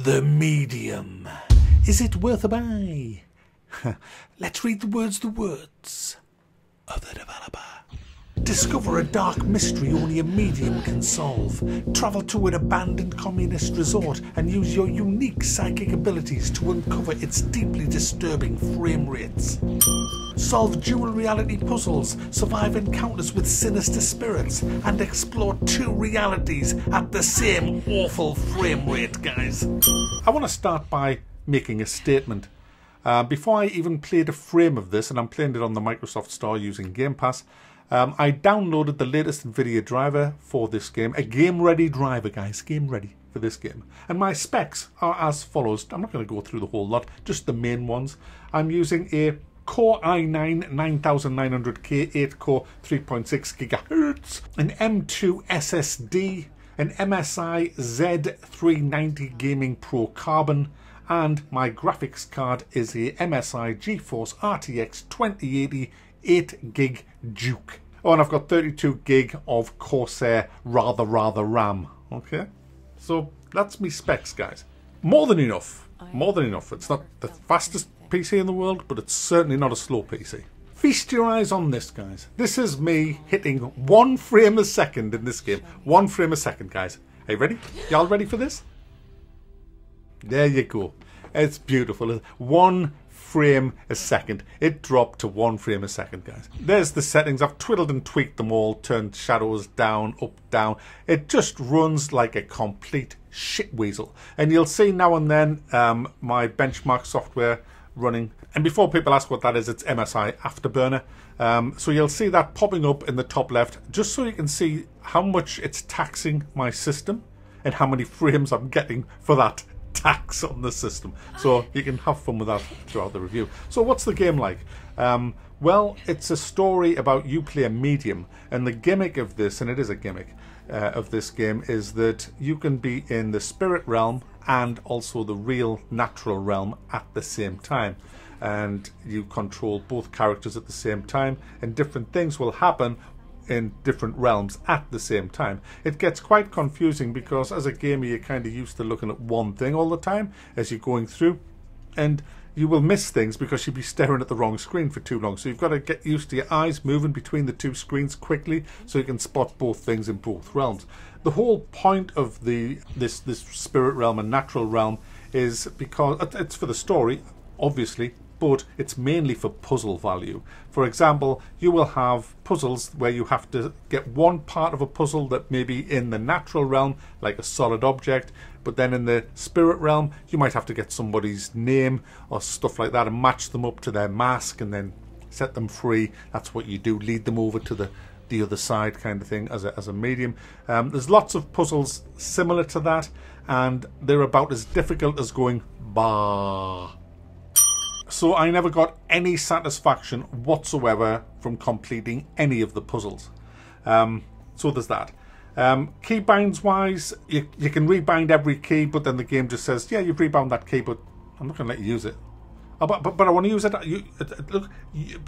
The medium. Is it worth a buy? Let's read the words of the developer. Discover a dark mystery only a medium can solve. Travel to an abandoned communist resort and use your unique psychic abilities to uncover its deeply disturbing frame rates. Solve dual reality puzzles, survive encounters with sinister spirits, and explore two realities at the same awful frame rate, guys. I want to start by making a statement. Before I even played a frame of this, and I'm playing it on the Microsoft Store using Game Pass, I downloaded the latest NVIDIA driver for this game. A game-ready driver, guys. Game-ready for this game. And my specs are as follows. I'm not going to go through the whole lot, just the main ones. I'm using a Core i9 9900K 8-core 3.6 GHz, an M2 SSD, an MSI Z390 Gaming Pro Carbon, and my graphics card is a MSI GeForce RTX 2080 8GB Duke. Oh, and I've got 32GB of Corsair rather RAM. Okay, so that's me specs, guys. More than enough. More than enough. It's not the fastest PC in the world, but it's certainly not a slow PC. Feast your eyes on this, guys. This is me hitting 1 frame a second in this game. 1 frame a second, guys. Are you ready? Y'all ready for this? There you go. It's beautiful. 1 frame a second. It dropped to 1 frame a second, guys. There's the settings. I've twiddled and tweaked them all, turned shadows down, up, down. It just runs like a complete shit weasel. And you'll see now and then my benchmark software running. And before people ask what that is, it's MSI Afterburner. So you'll see that popping up in the top left, just so you can see how much it's taxing my system and how many frames I'm getting for that tax on the system. So you can have fun with that throughout the review. So what's the game like? Well, it's a story about you play a medium, and the gimmick of this, and it is a gimmick of this game, is that you can be in the spirit realm and also the real natural realm at the same time, and you control both characters at the same time, and different things will happen in different realms at the same time. It gets quite confusing because as a gamer you're kind of used to looking at one thing all the time as you're going through, and you will miss things because you'll be staring at the wrong screen for too long. So you've got to get used to your eyes moving between the two screens quickly so you can spot both things in both realms. The whole point of this spirit realm and natural realm is because it's for the story, obviously, but it's mainly for puzzle value. For example, you will have puzzles where you have to get one part of a puzzle that may be in the natural realm, like a solid object, but then in the spirit realm, you might have to get somebody's name or stuff like that and match them up to their mask and then set them free. That's what you do, lead them over to the other side kind of thing as a medium. There's lots of puzzles similar to that, and they're about as difficult as going bah. So I never got any satisfaction whatsoever from completing any of the puzzles. So there's that. Keybinds wise, you can rebind every key, but then the game just says, yeah, you've rebound that key, but I'm not going to let you use it. Oh, but I want to use it. Look,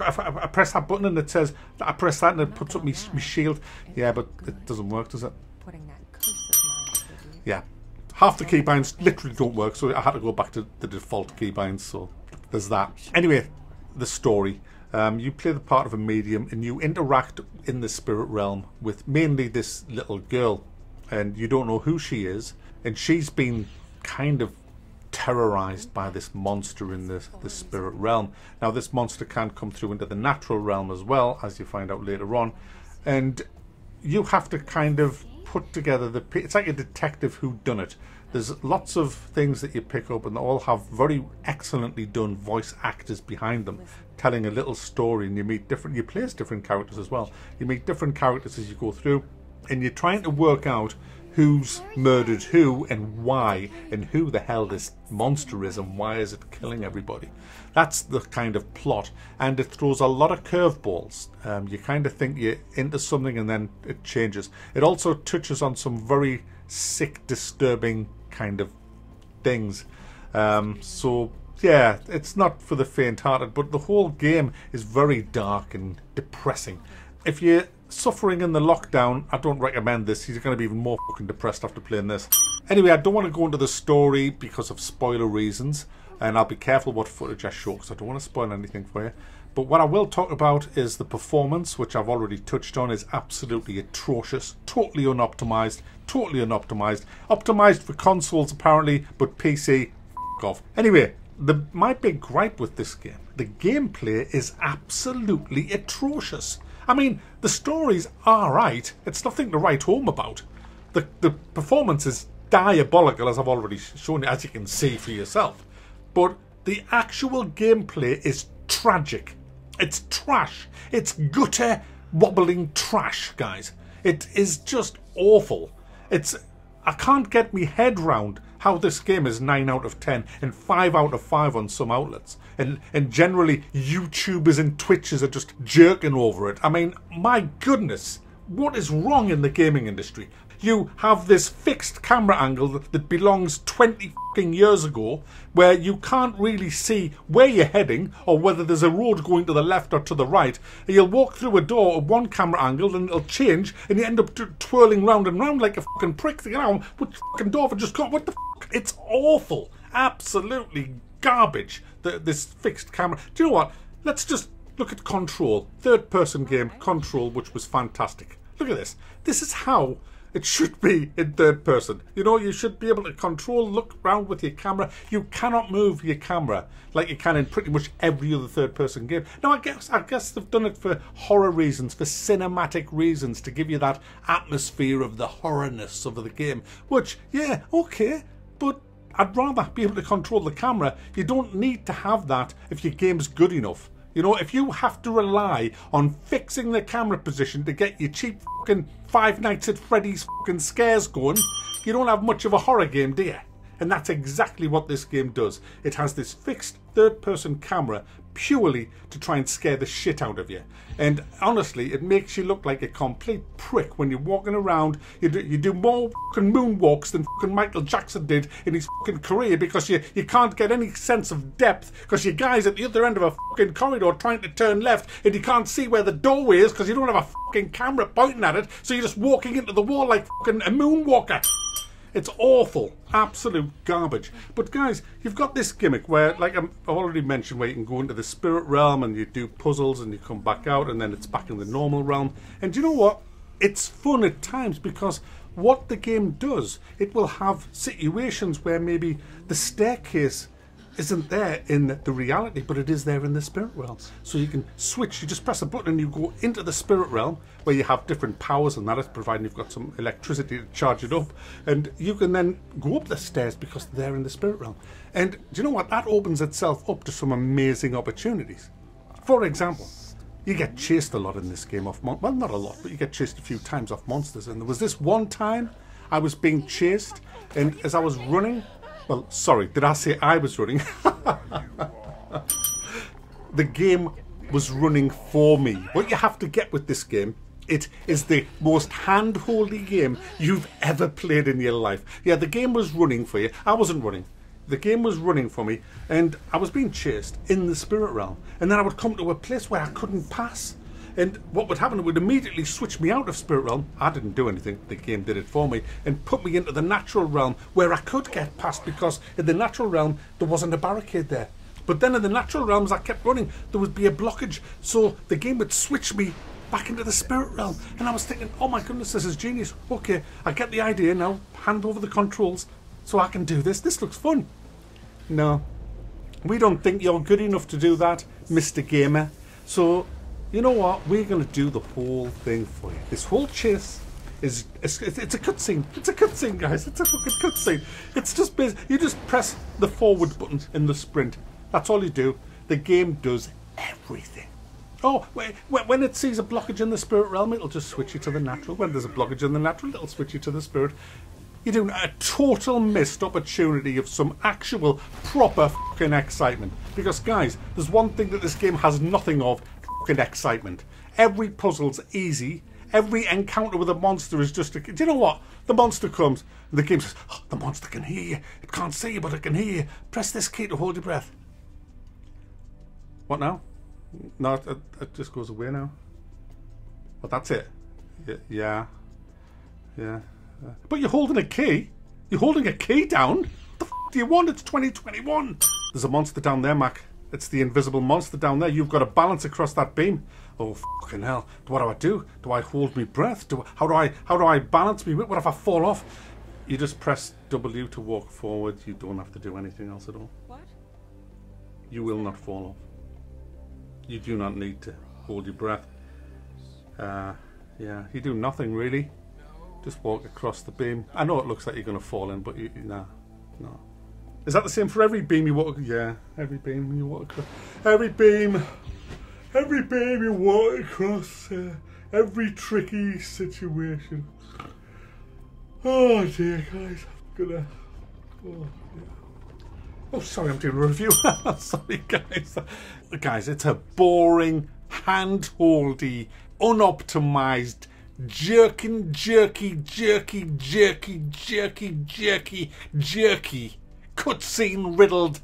I press that button and it says, I press that and it puts up my shield. Yeah, but it doesn't work, does it? Yeah. Half the keybinds literally don't work, so I had to go back to the default keybinds, so there's that. Anyway, the story. You play the part of a medium and you interact in the spirit realm with mainly this little girl, and you don't know who she is, and she's been kind of terrorized by this monster in the spirit realm. Now this monster can come through into the natural realm as well, as you find out later on, and you have to kind of put together it's like a detective whoddunit. There's lots of things that you pick up, and they all have very excellently done voice actors behind them, telling a little story, and you play as different characters as well. You meet different characters as you go through, and you're trying to work out who's murdered who and why, and who the hell this monster is and why is it killing everybody. That's the kind of plot, and it throws a lot of curveballs. You kind of think you're into something and then it changes. It also touches on some very sick, disturbing kind of things. So yeah, it's not for the faint-hearted, but the whole game is very dark and depressing. If you suffering in the lockdown, I don't recommend this. He's going to be even more fucking depressed after playing this. Anyway, I don't want to go into the story because of spoiler reasons, and I'll be careful what footage I show because I don't want to spoil anything for you. But what I will talk about is the performance, which I've already touched on, is absolutely atrocious, totally unoptimized, optimized for consoles apparently, but PC, f*** off. Anyway, my big gripe with this game, the gameplay is absolutely atrocious. I mean, the story's alright, it's nothing to write home about. The performance is diabolical, as I've already shown you, as you can see for yourself. But the actual gameplay is tragic. It's trash. It's gutter wobbling trash, guys. It is just awful. I can't get my head round how this game is 9 out of 10 and 5 out of 5 on some outlets. And generally YouTubers and Twitchers are just jerking over it. I mean, my goodness, what is wrong in the gaming industry? You have this fixed camera angle that belongs 20 fucking years ago, where you can't really see where you're heading or whether there's a road going to the left or to the right. You'll walk through a door at one camera angle and it'll change and you end up twirling round and round like a fucking prick. You know, which fucking door have I just got? What the fuck? It's awful. Absolutely garbage, this fixed camera. Do you know what? Let's just look at Control. Third person game, Control, which was fantastic. Look at this. This is how it should be in third person. You know, you should be able to control, look around with your camera. You cannot move your camera like you can in pretty much every other third person game. Now, I guess they've done it for horror reasons, for cinematic reasons, to give you that atmosphere of the horrorness of the game. Which, yeah, okay, but I'd rather be able to control the camera. You don't need to have that if your game's good enough. You know, if you have to rely on fixing the camera position to get your cheap fucking Five Nights at Freddy's fucking scares going, you don't have much of a horror game, do you? And that's exactly what this game does. It has this fixed third-person camera purely to try and scare the shit out of you. And honestly, it makes you look like a complete prick when you're walking around. You do more fucking moonwalks than fucking Michael Jackson did in his fucking career, because you can't get any sense of depth because your guy's at the other end of a fucking corridor trying to turn left and you can't see where the doorway is because you don't have a fucking camera pointing at it, so you're just walking into the wall like fucking a moonwalker. It's awful. Absolute garbage. But guys, you've got this gimmick where, like I've already mentioned, where you can go into the spirit realm and you do puzzles and you come back out and then it's back in the normal realm. And do you know what? It's fun at times because what the game does, it will have situations where maybe the staircase isn't there in the reality, but it is there in the spirit realm. So you can switch, you just press a button and you go into the spirit realm where you have different powers and that is, providing you've got some electricity to charge it up. And you can then go up the stairs because they're in the spirit realm. And do you know what? That opens itself up to some amazing opportunities. For example, you get chased a lot in this game off well, not a lot, but you get chased a few times off monsters. And there was this one time I was being chased, and as I was running, well, sorry, did I say I was running? The game was running for me. What you have to get with this game, it is the most hand-holdy game you've ever played in your life. Yeah, the game was running for you. I wasn't running. The game was running for me, and I was being chased in the spirit realm. And then I would come to a place where I couldn't pass. And what would happen, it would immediately switch me out of spirit realm. I didn't do anything, the game did it for me, and put me into the natural realm where I could get past, because in the natural realm there wasn't a barricade there. But then in the natural realms I kept running, there would be a blockage, so the game would switch me back into the spirit realm. And I was thinking, oh my goodness, this is genius. Okay, I get the idea now, hand over the controls so I can do this. This looks fun. No, we don't think you're good enough to do that, Mr. Gamer. So you know what? We're going to do the whole thing for you. This whole chase is it's a cutscene. It's a cutscene, guys. It's a fucking cutscene. It's just you just press the forward button in the sprint. That's all you do. The game does everything. Oh, when it sees a blockage in the spirit realm, it'll just switch you to the natural. When there's a blockage in the natural, it'll switch you to the spirit. You're doing a total missed opportunity of some actual proper fucking excitement. Because, guys, there's one thing that this game has nothing of. Excitement. Every puzzle's easy. Every encounter with a monster is just a... Do you know what? The monster comes and the game says, oh, the monster can hear you. It can't see you, but it can hear you. Press this key to hold your breath. What now? No, it just goes away now. But that's it. Yeah. Yeah. But you're holding a key. You're holding a key down. What the f do you want? It's 2021. There's a monster down there, Mac. It's the invisible monster down there. You've got to balance across that beam. Oh, fucking hell. What do? Do I hold my breath? How do I balance me? What if I fall off? You just press W to walk forward. You don't have to do anything else at all. What? You will not fall off. You do not need to hold your breath. Yeah, you do nothing really. Just walk across the beam. I know it looks like you're going to fall in, but no. Is that the same for every beam you walk? Yeah, every beam you walk across. Every beam you walk across. Every tricky situation. Oh dear, guys, I'm gonna. Oh, sorry, I'm doing a review. Sorry, guys. Guys, it's a boring, hand-holdy, unoptimized, jerky, cutscene riddled,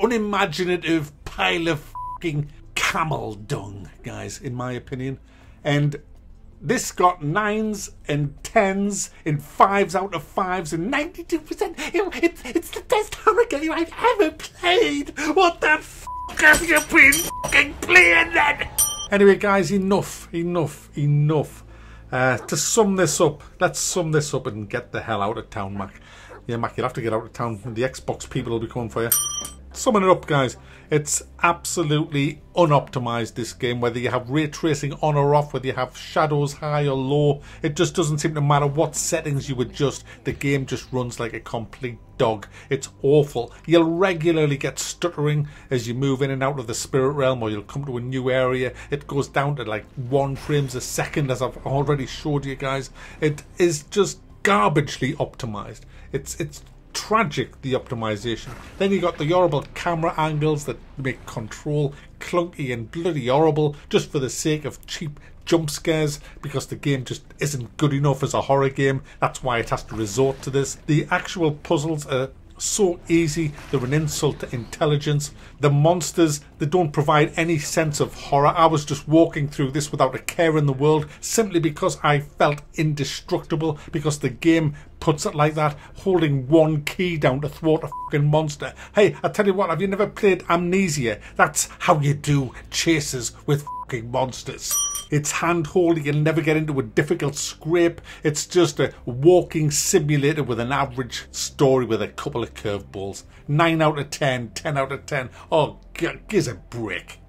unimaginative pile of fucking camel dung, guys, in my opinion. And this got 9s and 10s and 5s out of 5s and 92%. It's the best horror game I've ever played. What the f have you been fucking playing then? Anyway, guys, enough. To sum this up, let's sum this up and get the hell out of town, Mac. Yeah, Mac, you'll have to get out of town. The Xbox people will be coming for you. Summing it up, guys, it's absolutely unoptimized, this game. Whether you have ray tracing on or off, whether you have shadows high or low, it just doesn't seem to matter what settings you adjust. The game just runs like a complete dog. It's awful. You'll regularly get stuttering as you move in and out of the spirit realm, or you'll come to a new area. It goes down to like 1 frame a second, as I've already showed you guys. It is just garbagely optimized. It's tragic, the optimization. Then you got the horrible camera angles that make control clunky and bloody horrible just for the sake of cheap jump scares, because the game just isn't good enough as a horror game. That's why it has to resort to this. The actual puzzles are so easy, they're an insult to intelligence. The monsters, they don't provide any sense of horror. I was just walking through this without a care in the world, simply because I felt indestructible, because the game puts it like that, holding 1 key down to thwart a fucking monster. Hey, I tell you what, have you never played Amnesia? That's how you do chases with fucking monsters. It's hand-holdy, you'll never get into a difficult scrape. It's just a walking simulator with an average story with a couple of curveballs. 9 out of 10, 10 out of 10. Oh, gives a break.